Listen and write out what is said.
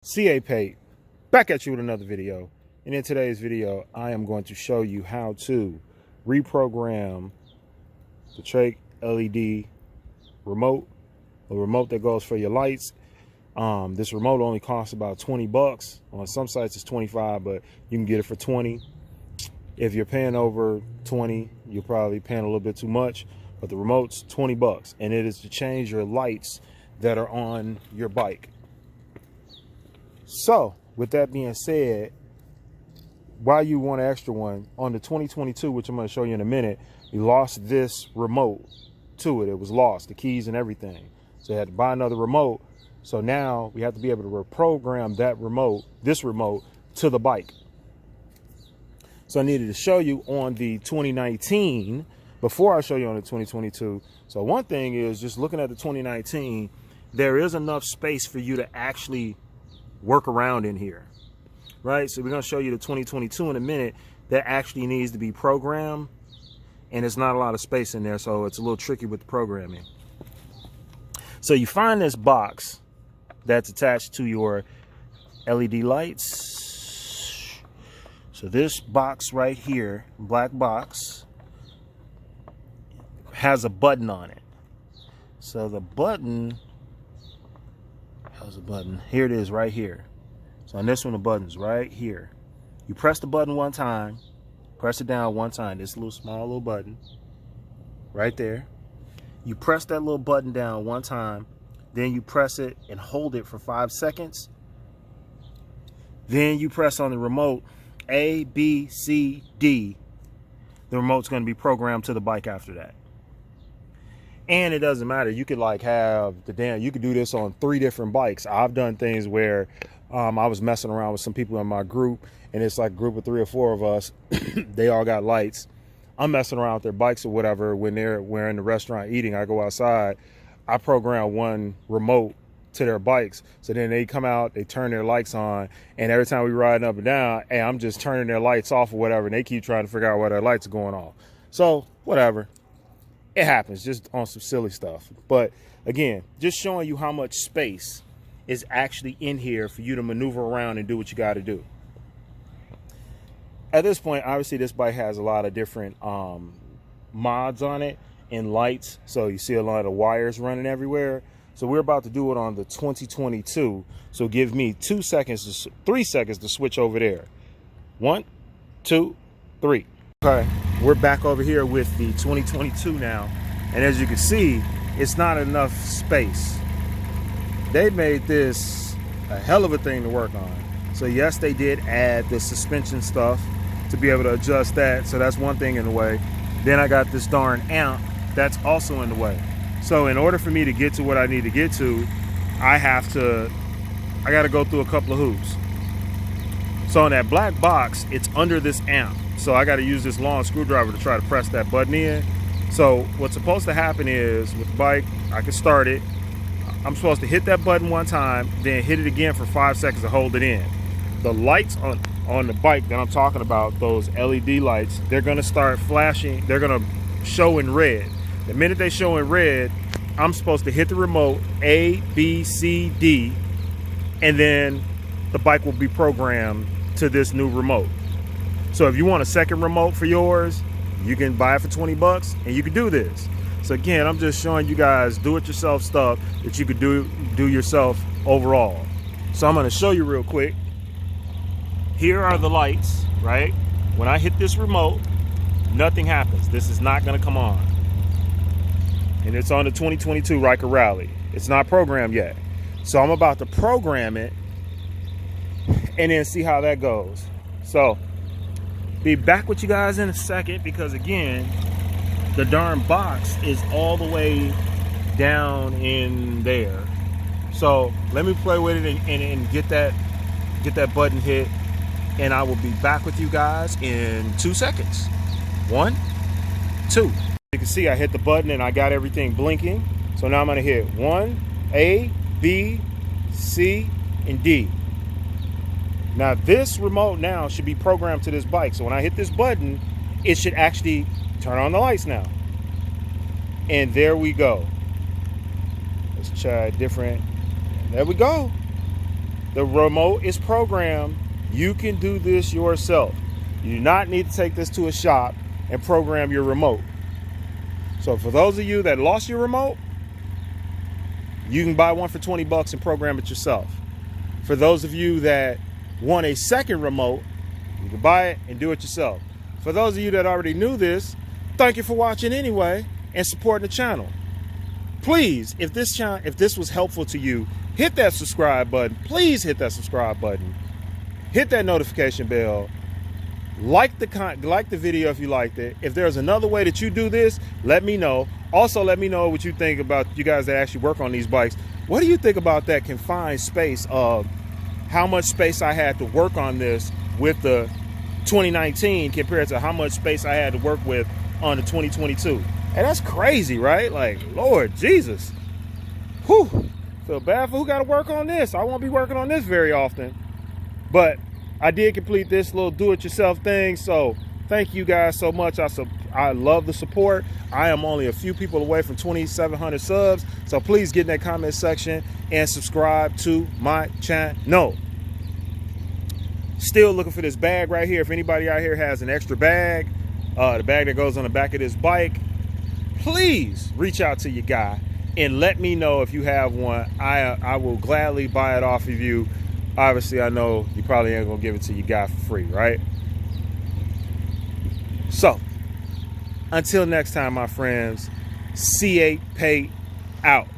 CA Pate, back at you with another video. And in today's video, I am going to show you how to reprogram the TricLED remote, a remote that goes for your lights. This remote only costs about 20 bucks. On some sites it's 25, but you can get it for 20. If you're paying over 20, you're probably paying a little bit too much, but the remote's 20 bucks, and it is to change your lights that are on your bike. So with that being said, why you want an extra one on the 2022, which I'm going to show you in a minute, we lost this remote to it. It was lost, the keys and everything. So I had to buy another remote. So now we have to be able to reprogram that remote, this remote, to the bike. So I needed to show you on the 2019 before I show you on the 2022. So one thing is, just looking at the 2019, there is enough space for you to actually work around in here, right? So we're going to show you the 2022 in a minute that actually needs to be programmed, and there's not a lot of space in there, so it's a little tricky with the programming. So you find this box that's attached to your LED lights. So this box right here, black box, has a button on it. So the button, how's the button? Here it is right here. So on this one, the button's right here. You press the button one time, press it down one time, this little small little button right there. You press that little button down one time, then you press it and hold it for 5 seconds. Then you press on the remote A, B, C, D. The remote's going to be programmed to the bike after that. And it doesn't matter. You could like have you could do this on 3 different bikes. I've done things where I was messing around with some people in my group, and it's like a group of 3 or 4 of us. They all got lights. I'm messing around with their bikes or whatever. When we're in the restaurant eating, I go outside. I program one remote to their bikes. So then they come out, they turn their lights on, and every time we ride up and down, hey, I'm just turning their lights off or whatever, and they keep trying to figure out why their lights are going off. So whatever. It happens, just on some silly stuff. But again, just showing you how much space is actually in here for you to maneuver around and do what you got to do. At this point, obviously this bike has a lot of different mods on it and lights. So you see a lot of wires running everywhere. So we're about to do it on the 2022. So give me 3 seconds to switch over there. 1, 2, 3. Okay, we're back over here with the 2022 now, and as you can see, it's not enough space. They made this a hell of a thing to work on. So yes, they did add the suspension stuff to be able to adjust that, so that's one thing in the way. Then I got this darn amp that's also in the way. So in order for me to get to what I need to get to, I got to go through a couple of hoops. So on that black box, it's under this amp. So I got to use this long screwdriver to try to press that button in. So what's supposed to happen is, with the bike, I can start it. I'm supposed to hit that button one time, then hit it again for 5 seconds to hold it in. The lights on the bike that I'm talking about, those LED lights, they're going to start flashing. They're going to show in red. The minute they show in red, I'm supposed to hit the remote A, B, C, D, and then the bike will be programmed to this new remote. So if you want a second remote for yours, you can buy it for 20 bucks and you can do this. So again, I'm just showing you guys do-it-yourself stuff that you could do yourself overall. So I'm going to show you real quick. Here are the lights, right? When I hit this remote, nothing happens. This is not going to come on. And it's on the 2022 RYKER. It's not programmed yet. So I'm about to program it and then see how that goes. So be back with you guys in a second, because again, the darn box is all the way down in there. So let me play with it and get that button hit, and I will be back with you guys in 2 seconds. 1, 2. You can see I hit the button and I got everything blinking. So now I'm going to hit 1, A, B, C, and D. Now this remote now should be programmed to this bike. So when I hit this button, it should actually turn on the lights now. And there we go. Let's try a different. There we go. The remote is programmed. You can do this yourself. You do not need to take this to a shop and program your remote. So for those of you that lost your remote, you can buy one for 20 bucks and program it yourself. For those of you that want a second remote, you can buy it and do it yourself. For those of you that already knew this, thank you for watching anyway and supporting the channel. Please, if this was helpful to you, hit that subscribe button. Please hit that subscribe button. Hit that notification bell. Like the video if you liked it. If there's another way that you do this, let me know. Also, let me know what you think about you guys that actually work on these bikes. What do you think about that confined space of how much space I had to work on this with the 2019 compared to how much space I had to work with on the 2022? And that's crazy, right? Like, Lord Jesus. Whew. Feel bad for who got to work on this. I won't be working on this very often. But I did complete this little do-it-yourself thing. So thank you guys so much. I love the support. I am only a few people away from 2,700 subs. So please get in that comment section and subscribe to my channel. Still looking for this bag right here. If anybody out here has an extra bag, the bag that goes on the back of this bike, please reach out to your guy and let me know if you have one. I will gladly buy it off of you. Obviously, I know you probably ain't gonna give it to your guy for free, right? So, until next time, my friends, C8 Pay out.